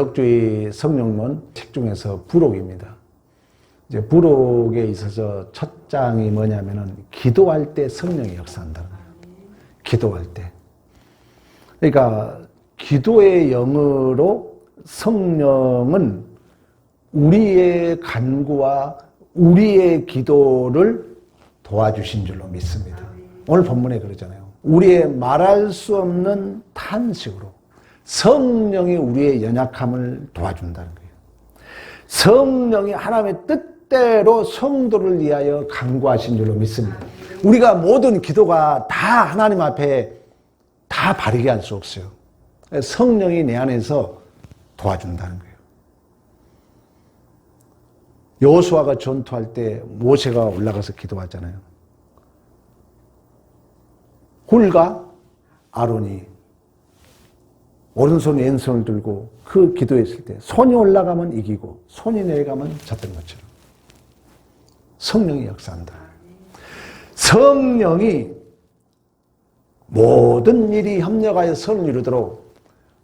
개혁주의 성령론 책 중에서 부록입니다. 이제 부록에 있어서 첫 장이 뭐냐면은 기도할 때 성령이 역사한다는 거예요. 기도할 때. 그러니까 기도의 영으로 성령은 우리의 간구와 우리의 기도를 도와주신 줄로 믿습니다. 오늘 본문에 그러잖아요. 우리의 말할 수 없는 탄식으로 성령이 우리의 연약함을 도와준다는 거예요. 성령이 하나님의 뜻대로 성도를 위하여 간구하신 줄로 믿습니다. 우리가 모든 기도가 다 하나님 앞에 다 바르게 할 수 없어요. 성령이 내 안에서 도와준다는 거예요. 여호수아가 전투할 때 모세가 올라가서 기도하잖아요. 훌과 아론이 오른손 왼손을 들고 그 기도했을 때 손이 올라가면 이기고 손이 내려가면 졌던 것처럼 성령이 역사한다. 성령이 모든 일이 협력하여 선을 이루도록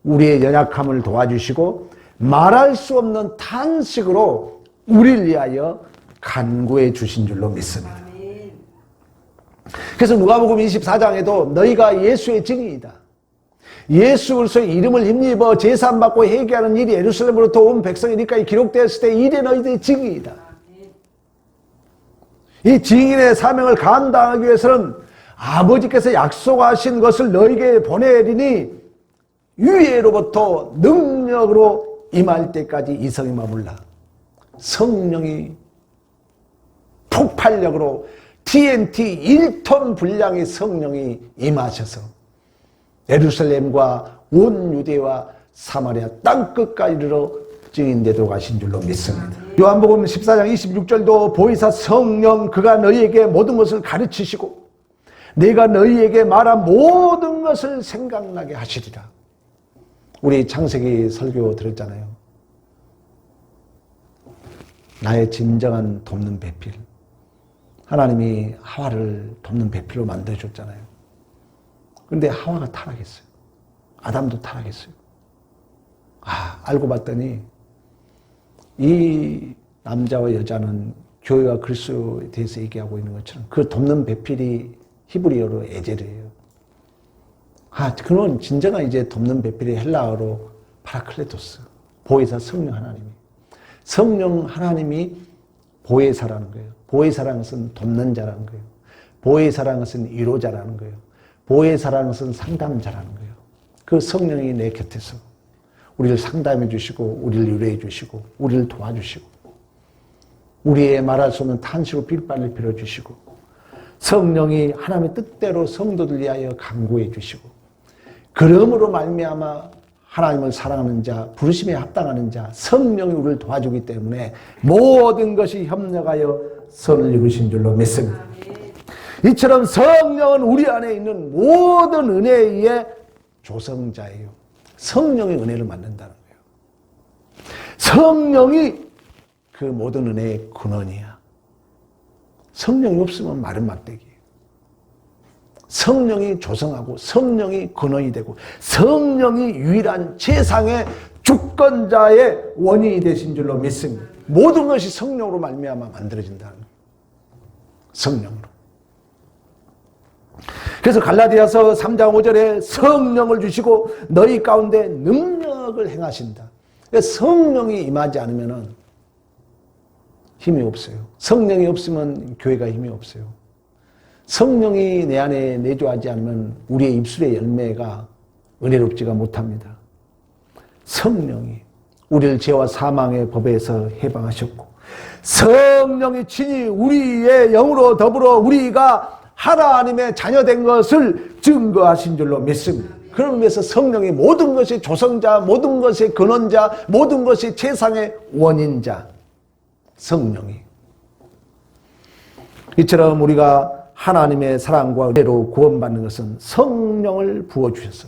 우리의 연약함을 도와주시고 말할 수 없는 탄식으로 우리를 위하여 간구해 주신 줄로 믿습니다. 그래서 누가복음 24장에도 너희가 예수의 증인이다. 예수 그리스도의 이름을 힘입어 제사함받고 회개하는 일이 예루살렘으로부터 온 백성이니까 기록되었을 때 이래 너희들의 증인이다. 이 증인의 사명을 감당하기 위해서는 아버지께서 약속하신 것을 너희에게 보내리니 위에로부터 능력으로 임할 때까지 이성이 머물라. 성령이 폭발력으로 TNT 1톤 분량의 성령이 임하셔서 예루살렘과 온 유대와 사마리아 땅끝까지 이르러 증인되도록 하신 줄로 믿습니다. 요한복음 14장 26절도 보이사 성령 그가 너희에게 모든 것을 가르치시고 내가 너희에게 말한 모든 것을 생각나게 하시리라. 우리 창세기 설교 들었잖아요. 나의 진정한 돕는 배필. 하나님이 하와를 돕는 배필로 만들어줬잖아요. 그런데 하와가 타락했어요. 아담도 타락했어요. 알고 봤더니 이 남자와 여자는 교회와 그리스도에 대해서 얘기하고 있는 것처럼 그 돕는 배필이 히브리어로 에젤이에요. 그건 진정한 이제 돕는 배필이 헬라어로 파라클레토스. 보혜사 성령 하나님이. 성령 하나님이 보혜사라는 거예요. 보혜사라는 것은 돕는 자라는 거예요. 보혜사라는 것은 위로자라는 거예요. 보혜사라는 것은 상담자라는 거예요. 그 성령이 내 곁에서 우리를 상담해 주시고 우리를 위로해 주시고 우리를 도와주시고 우리의 말할 수 없는 탄식으로 빌바를 빌어주시고 성령이 하나님의 뜻대로 성도들 위하여 간구해 주시고 그러므로 말미암아 하나님을 사랑하는 자, 부르심에 합당하는 자, 성령이 우리를 도와주기 때문에 모든 것이 협력하여 선을 이루신 줄로 믿습니다. 이처럼 성령은 우리 안에 있는 모든 은혜의 조성자예요. 성령의 은혜를 만든다는 거예요. 성령이 그 모든 은혜의 근원이야. 성령이 없으면 마른 막대기예요. 성령이 조성하고 성령이 근원이 되고 성령이 유일한 세상의 주권자의 원인이 되신 줄로 믿습니다. 모든 것이 성령으로 말미암아 만들어진다는 거예요. 성령으로. 그래서 갈라디아서 3장 5절에 성령을 주시고 너희 가운데 능력을 행하신다. 성령이 임하지 않으면 힘이 없어요. 성령이 없으면 교회가 힘이 없어요. 성령이 내 안에 내주하지 않으면 우리의 입술의 열매가 은혜롭지가 못합니다. 성령이 우리를 죄와 사망의 법에서 해방하셨고 성령이 친히 우리의 영으로 더불어 우리가 하나님의 자녀된 것을 증거하신 줄로 믿습니다. 그런 의미에서 성령이 모든 것의 조성자, 모든 것의 근원자, 모든 것의 세상의 원인자, 성령이. 이처럼 우리가 하나님의 사랑과 은혜로 구원받는 것은 성령을 부어주셔서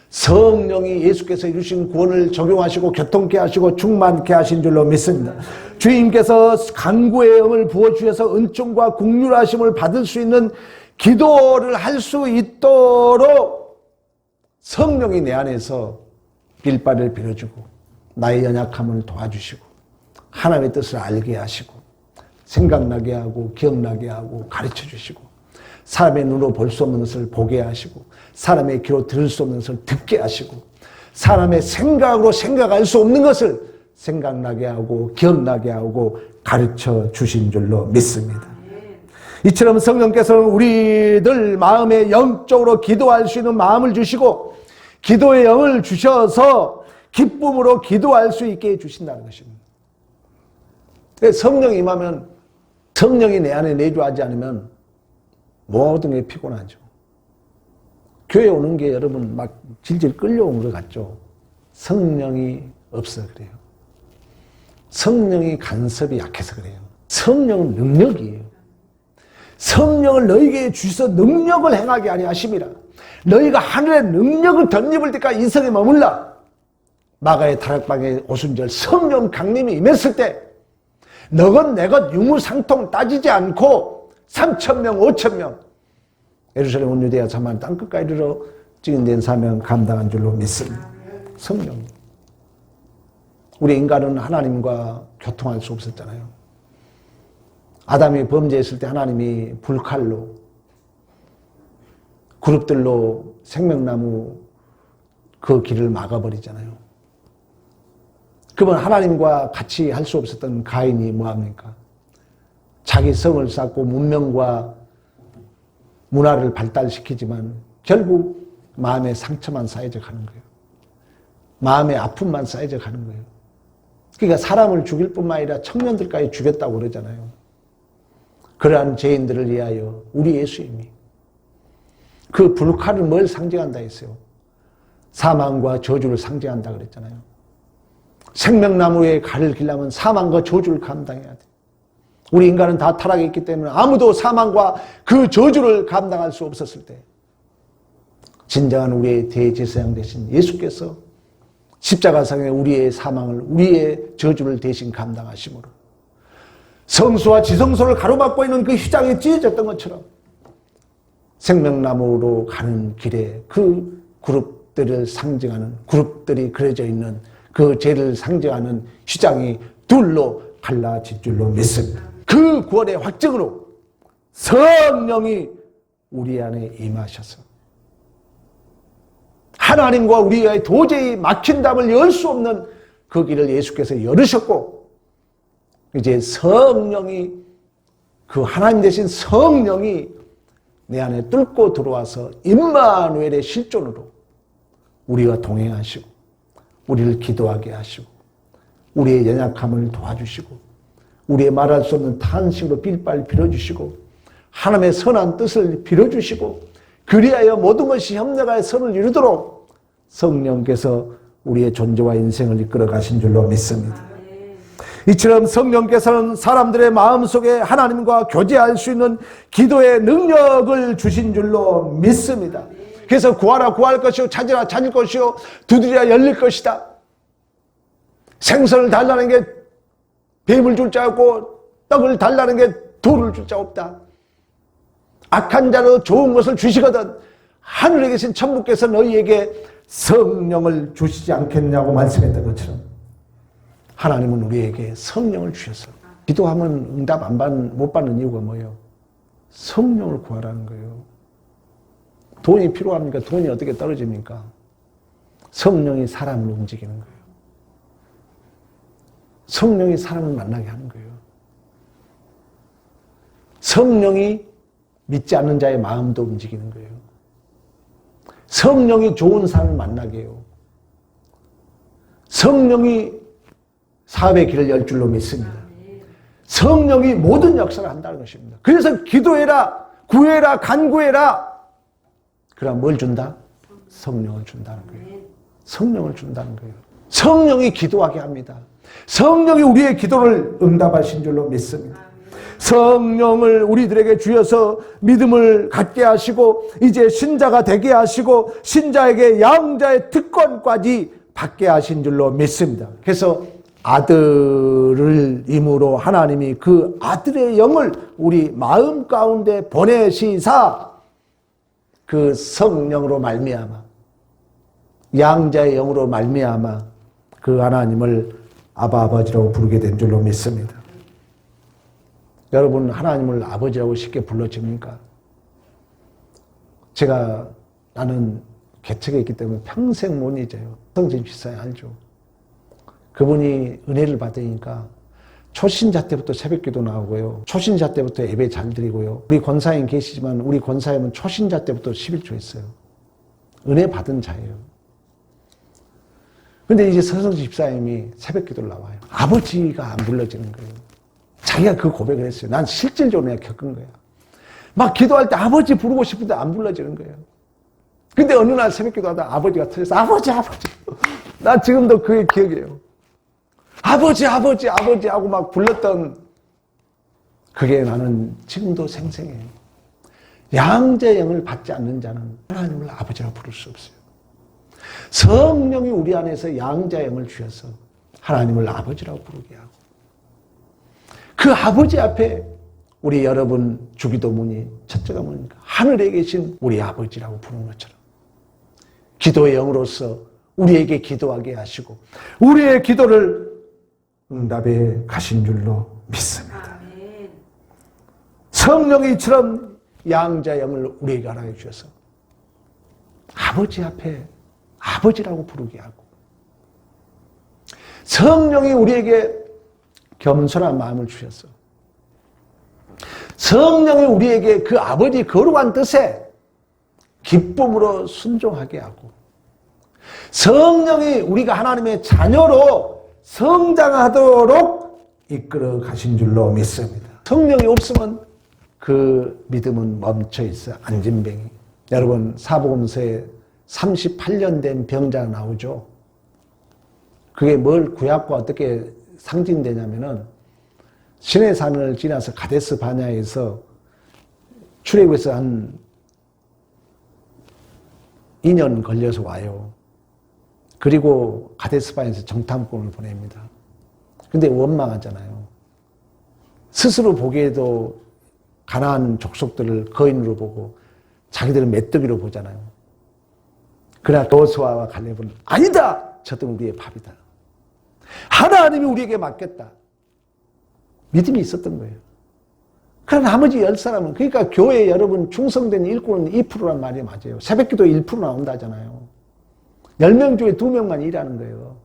성령이 예수께서 이루신 구원을 적용하시고 교통케 하시고 충만케 하신 줄로 믿습니다. 주님께서 간구의 영을 부어주셔서 은총과 긍휼하심을 받을 수 있는 기도를 할 수 있도록 성령이 내 안에서 빌바를 빌어주고 나의 연약함을 도와주시고 하나님의 뜻을 알게 하시고 생각나게 하고 기억나게 하고 가르쳐 주시고 사람의 눈으로 볼 수 없는 것을 보게 하시고 사람의 귀로 들을 수 없는 것을 듣게 하시고 사람의 생각으로 생각할 수 없는 것을 생각나게 하고 기억나게 하고 가르쳐 주신 줄로 믿습니다. 이처럼 성령께서는 우리들 마음에 영적으로 기도할 수 있는 마음을 주시고 기도의 영을 주셔서 기쁨으로 기도할 수 있게 해주신다는 것입니다. 성령이 임하면 성령이 내 안에 내주하지 않으면 모든 게 피곤하죠. 교회 오는 게 여러분 막 질질 끌려오는 것 같죠. 성령이 없어 그래요. 성령이 간섭이 약해서 그래요. 성령은 능력이에요. 성령을 너희에게 주셔서 능력을 행하게 하려 하심이라. 너희가 하늘의 능력을 덧입을 때까지 이 성에 머물라. 마가의 다락방의 오순절 성령 강림이 임했을 때 너건 내것 유무상통 따지지 않고 3,000명 5,000명 예루살렘 온 유대야 사마리아 땅끝까지 이르러 증인된 사명 감당한 줄로 믿습니다. 성령. 우리 인간은 하나님과 교통할 수 없었잖아요. 아담이 범죄했을 때 하나님이 불칼로 그룹들로 생명나무 그 길을 막아버리잖아요. 그러면 하나님과 같이 할 수 없었던 가인이 뭐합니까? 자기 성을 쌓고 문명과 문화를 발달시키지만 결국 마음의 상처만 쌓여져 가는 거예요. 마음의 아픔만 쌓여져 가는 거예요. 그러니까 사람을 죽일 뿐만 아니라 청년들까지 죽였다고 그러잖아요. 그러한 죄인들을 위하여 우리 예수님이 그 불칼을 뭘 상징한다 했어요? 사망과 저주를 상징한다 그랬잖아요. 생명나무의 칼을 길려면 사망과 저주를 감당해야 돼. 우리 인간은 다 타락해 있기 때문에 아무도 사망과 그 저주를 감당할 수 없었을 때 진정한 우리의 대제사장 되신 예수께서 십자가상에 우리의 사망을 우리의 저주를 대신 감당하심으로 성소와 지성소를 가로막고 있는 그 휘장이 찢어졌던 것처럼 생명나무로 가는 길에 그 그룹들을 상징하는 그룹들이 그려져 있는 그 죄를 상징하는 휘장이 둘로 갈라질 줄로 믿습니다. 그 구원의 확증으로 성령이 우리 안에 임하셔서 하나님과 우리의 도저히 막힌 담을 열 수 없는 그 길을 예수께서 열으셨고 이제 성령이 그 하나님 되신 성령이 내 안에 뚫고 들어와서 임마누엘의 실존으로 우리와 동행하시고 우리를 기도하게 하시고 우리의 연약함을 도와주시고 우리의 말할 수 없는 탄식으로 빌빨 빌어주시고 하나님의 선한 뜻을 빌어주시고 그리하여 모든 것이 협력하여 선을 이루도록 성령께서 우리의 존재와 인생을 이끌어 가신 줄로 믿습니다. 이처럼 성령께서는 사람들의 마음속에 하나님과 교제할 수 있는 기도의 능력을 주신 줄로 믿습니다. 그래서 구하라 구할 것이요 찾으라 찾을 것이요 두드리라 열릴 것이다. 생선을 달라는 게 뱀을 줄 자 없고 떡을 달라는 게 돌을 줄 자 없다. 악한 자로 좋은 것을 주시거든 하늘에 계신 천부께서 너희에게 성령을 주시지 않겠냐고 말씀했던 것처럼 하나님은 우리에게 성령을 주셔서 기도하면 응답 못 받는 이유가 뭐예요? 성령을 구하라는 거예요. 돈이 필요합니까? 돈이 어떻게 떨어집니까? 성령이 사람을 움직이는 거예요. 성령이 사람을 만나게 하는 거예요. 성령이 믿지 않는 자의 마음도 움직이는 거예요. 성령이 좋은 사람을 만나게 해요. 성령이 사업의 길을 열 줄로 믿습니다. 성령이 모든 역사를 한다는 것입니다. 그래서 기도해라, 구해라, 간구해라. 그럼 뭘 준다? 성령을 준다는 거예요. 성령을 준다는 거예요. 성령이 기도하게 합니다. 성령이 우리의 기도를 응답하신 줄로 믿습니다. 성령을 우리들에게 주셔서 믿음을 갖게 하시고 이제 신자가 되게 하시고 신자에게 양자의 특권까지 받게 하신 줄로 믿습니다. 그래서 아들을 임으로 하나님이 그 아들의 영을 우리 마음 가운데 보내시사 그 성령으로 말미암아 양자의 영으로 말미암아 그 하나님을 아바 아버지라고 부르게 된 줄로 믿습니다. 여러분 하나님을 아버지라고 쉽게 불러집니까? 나는 개척에 있기 때문에 평생 못 잊어요. 성진 집사님 알죠? 그분이 은혜를 받으니까 초신자 때부터 새벽기도 나오고요. 초신자 때부터 예배 잘 드리고요. 우리 권사님 계시지만 우리 권사님은 초신자 때부터 11조 했어요. 은혜 받은 자예요. 근데 이제 서성진 집사님이 새벽기도를 나와요. 아버지가 안 불러지는 거예요. 자기가 그 고백을 했어요. 난 실질적으로 내가 겪은 거야. 막 기도할 때 아버지 부르고 싶은데 안 불러지는 거예요. 근데 어느 날 새벽기도 하다 아버지가 터져서 아버지. 나 지금도 그게 기억이에요. 아버지 하고 막 불렀던 그게 나는 지금도 생생해요. 양자의 영을 받지 않는 자는 하나님을 아버지라고 부를 수 없어요. 성령이 우리 안에서 양자의 영을 주셔서 하나님을 아버지라고 부르게 하고 그 아버지 앞에 우리 여러분 주기도문이 첫째가 뭡니까? 하늘에 계신 우리 아버지라고 부르는 것처럼 기도의 영으로서 우리에게 기도하게 하시고 우리의 기도를 응답에 가신 줄로 믿습니다. 아멘. 성령이 이처럼 양자의 영을 우리에게 알아해 주셔서 아버지 앞에 아버지라고 부르게 하고 성령이 우리에게 겸손한 마음을 주셔서 성령이 우리에게 그 아버지 거룩한 뜻에 기쁨으로 순종하게 하고 성령이 우리가 하나님의 자녀로 성장하도록 이끌어 가신 줄로 믿습니다. 성령이 없으면 그 믿음은 멈춰 있어요. 안진뱅이. 여러분 사복음서에 38년 된 병자가 나오죠. 그게 뭘 구약과 어떻게 상징되냐면은 시내산을 지나서 가데스 바냐에서 출애굽에서 한 2년 걸려서 와요. 그리고 가데스 바냐에서 정탐꾼을 보냅니다. 근데 원망하잖아요. 스스로 보기에도 가나안 족속들을 거인으로 보고 자기들은 메뚜기로 보잖아요. 그러나 여호수아와 갈렙은 아니다! 저들은 우리의 밥이다. 하나님이 우리에게 맡겼다. 믿음이 있었던 거예요. 그러나 나머지 10사람은 그러니까 교회 여러분 충성된 일꾼은 2%란 말이 맞아요. 새벽기도 1% 나온다잖아요. 10명 중에 2명만 일하는 거예요.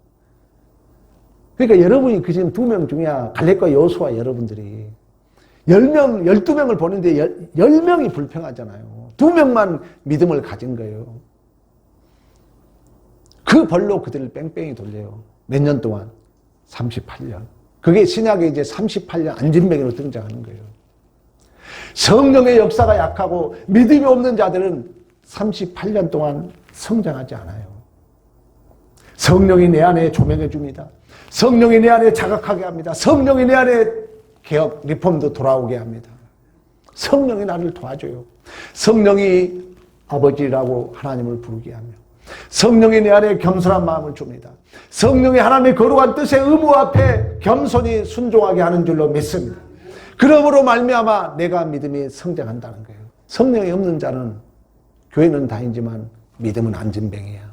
그러니까 여러분이 그 지금 2명 중에야 갈렙과 여호수아 여러분들이 10명, 12명을 보는데 10명이 불평하잖아요. 2명만 믿음을 가진 거예요. 그 벌로 그들을 뺑뺑이 돌려요. 몇 년 동안? 38년. 그게 신약에 이제 38년 안진뱅이로 등장하는 거예요. 성령의 역사가 약하고 믿음이 없는 자들은 38년 동안 성장하지 않아요. 성령이 내 안에 조명해 줍니다. 성령이 내 안에 자각하게 합니다. 성령이 내 안에 개혁, 리폼도 돌아오게 합니다. 성령이 나를 도와줘요. 성령이 아버지라고 하나님을 부르게 하며 성령이 내 안에 겸손한 마음을 줍니다. 성령이 하나님의 거룩한 뜻의 의무 앞에 겸손히 순종하게 하는 줄로 믿습니다. 그러므로 말미암아 내가 믿음이 성장한다는 거예요. 성령이 없는 자는 교회는 다니지만 믿음은 안진뱅이야.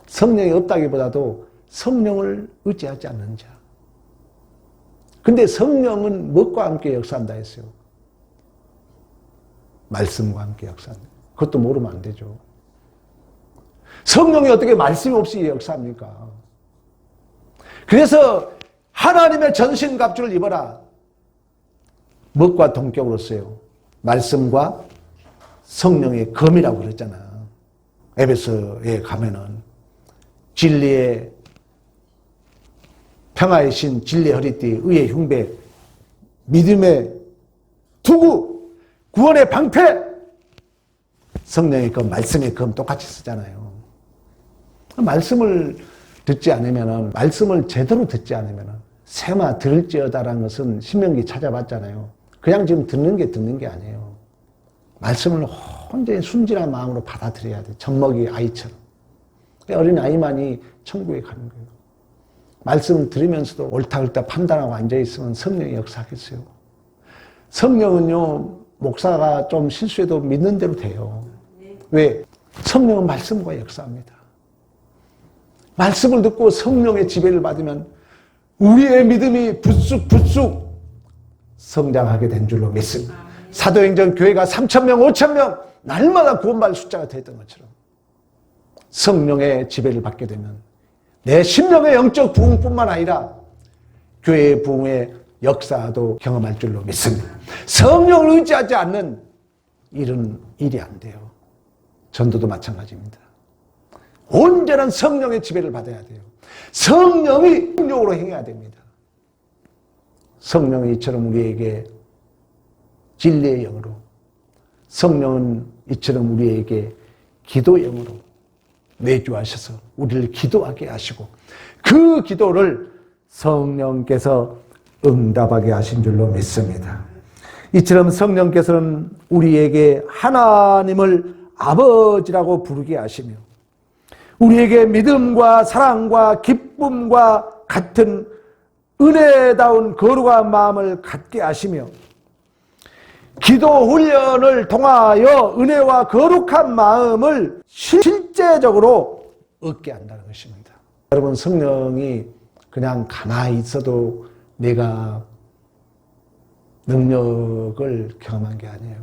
성령이 없다기보다도 성령을 의지하지 않는 자. 근데 성령은 무엇과 함께 역사한다 했어요? 말씀과 함께 역사한다. 그것도 모르면 안 되죠. 성령이 어떻게 말씀이 없이 역사합니까? 그래서 하나님의 전신갑주를 입어라. 무엇과 동격으로써요? 말씀과 성령의 검이라고 그랬잖아. 에베소에 가면은 진리의 평화의 신, 진리의 허리띠, 의의 흉배, 믿음의 투구, 구원의 방패, 성령의 검, 말씀의 검 똑같이 쓰잖아요. 말씀을 듣지 않으면은, 말씀을 제대로 듣지 않으면은, 세마 들을지어다라는 것은 신명기 찾아봤잖아요. 그냥 지금 듣는 게 아니에요. 말씀을 온전히 순진한 마음으로 받아들여야 돼. 젖먹이 아이처럼. 어린 아이만이 천국에 가는 거예요. 말씀을 들으면서도 옳다 판단하고 앉아있으면 성령이 역사하겠어요. 성령은요, 목사가 좀 실수해도 믿는 대로 돼요. 왜? 성령은 말씀과 역사합니다. 말씀을 듣고 성령의 지배를 받으면 우리의 믿음이 불쑥 성장하게 된 줄로 믿습니다. 사도행전 교회가 3,000명, 5,000명 날마다 구원받을 숫자가 됐던 것처럼 성령의 지배를 받게 되면 내 심령의 영적 부흥뿐만 아니라 교회의 부흥의 역사도 경험할 줄로 믿습니다. 성령을 의지하지 않는 일은 일이 안 돼요. 전도도 마찬가지입니다. 온전한 성령의 지배를 받아야 돼요. 성령이 능력으로 행해야 됩니다. 성령이 이처럼 우리에게 진리의 영으로, 성령은 이처럼 우리에게 기도의 영으로 내주하셔서 우리를 기도하게 하시고 그 기도를 성령께서 응답하게 하신 줄로 믿습니다. 이처럼 성령께서는 우리에게 하나님을 아버지라고 부르게 하시며 우리에게 믿음과 사랑과 기쁨과 같은 은혜다운 거룩한 마음을 갖게 하시며 기도 훈련을 통하여 은혜와 거룩한 마음을 실제적으로 얻게 한다는 것입니다. 여러분, 성령이 그냥 가만히 있어도 내가 능력을 경험한 게 아니에요.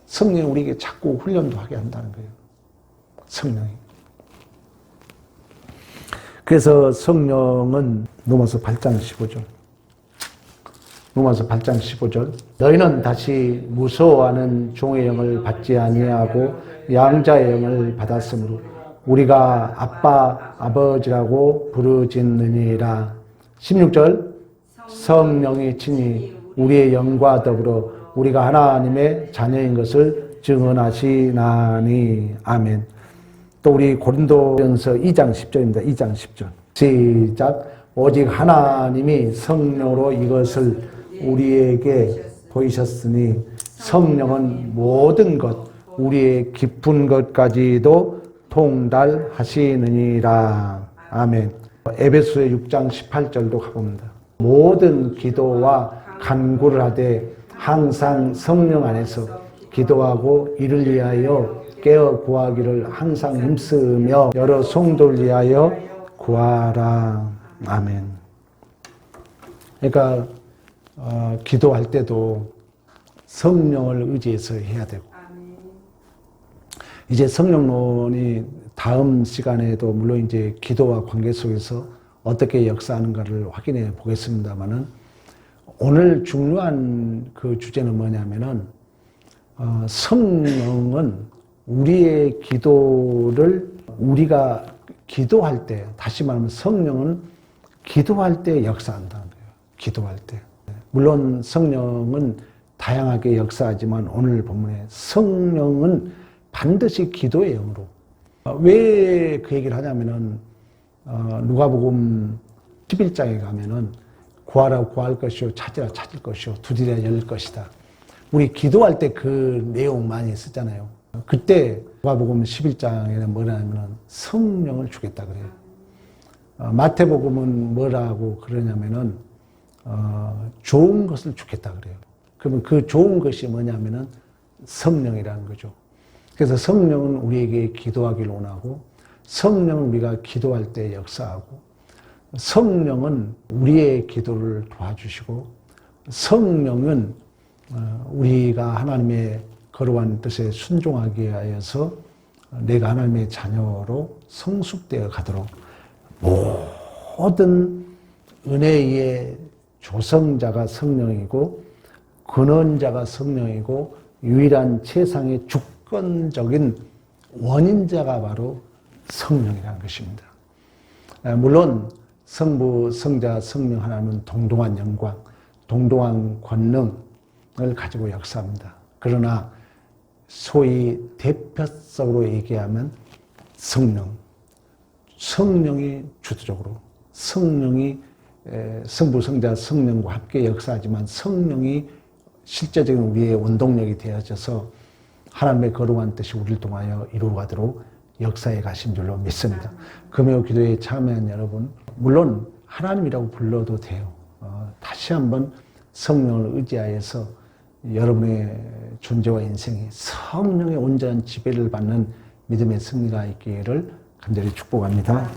성령이 우리에게 자꾸 훈련도 하게 한다는 거예요. 성령이. 그래서 성령은 로마서 8장 15절. 로마서 8장 15절. 너희는 다시 무서워하는 종의 영을 받지 아니하고 양자의 영을 받았으므로 우리가 아빠, 아버지라고 부르짖느니라. 16절. 성령이 친히 우리의 영과 더불어 우리가 하나님의 자녀인 것을 증언하시나니. 아멘. 또 우리 고린도전서 2장 10절입니다. 2장 10절. 시작. 오직 하나님이 성령으로 이것을 우리에게 보이셨으니 성령은 모든 것, 우리의 깊은 것까지도 통달하시느니라. 아멘. 에베소서 6장 18절도 가봅니다. 모든 기도와 간구를 하되 항상 성령 안에서 기도하고 이를 위하여 깨어 구하기를 항상 힘쓰며 여러 성도를 위하여 구하라. 아멘. 그러니까 기도할 때도 성령을 의지해서 해야 되고, 이제 성령론이 다음 시간에도 물론 이제 기도와 관계 속에서 어떻게 역사하는가를 확인해 보겠습니다만은, 오늘 중요한 그 주제는 뭐냐면은 성령은 우리의 기도를 우리가 기도할 때, 다시 말하면 성령은 기도할 때 역사한다는 거예요. 기도할 때. 물론 성령은 다양하게 역사하지만 오늘 본문에 성령은 반드시 기도의 영으로. 왜 그 얘기를 하냐면은 누가복음 11장에 가면은 구하라 구할 것이요 찾으라 찾을 것이요 두드리라 열릴 것이다. 우리 기도할 때 그 내용 많이 쓰잖아요. 그때 누가복음 11장에는 뭐냐면은 성령을 주겠다 그래요. 마태복음은 뭐라고 그러냐면은 좋은 것을 주겠다 그래요. 그러면 그 좋은 것이 뭐냐면은 성령이라는 거죠. 그래서 성령은 우리에게 기도하기를 원하고, 성령은 우리가 기도할 때 역사하고, 성령은 우리의 기도를 도와주시고, 성령은 우리가 하나님의 거룩한 뜻에 순종하게 하여서 내가 하나님의 자녀로 성숙되어 가도록 모든 은혜의 조성자가 성령이고 근원자가 성령이고 유일한 세상의 주권적인 원인자가 바로 성령이라는 것입니다. 물론 성부, 성자, 성령 하나님은 동등한 영광, 동등한 권능을 가지고 역사합니다. 그러나 소위 대표적으로 얘기하면 성령이 주도적으로, 성령이 성부, 성자, 성령과 함께 역사하지만 성령이 실제적인 우리의 원동력이 되어져서 하나님의 거룩한 뜻이 우리를 통하여 이루어가도록 역사에 가신 줄로 믿습니다. 금요 기도에 참여한 여러분, 물론 하나님이라고 불러도 돼요. 다시 한번 성령을 의지하여서 여러분의 존재와 인생이 성령의 온전한 지배를 받는 믿음의 승리가 있기를 간절히 축복합니다.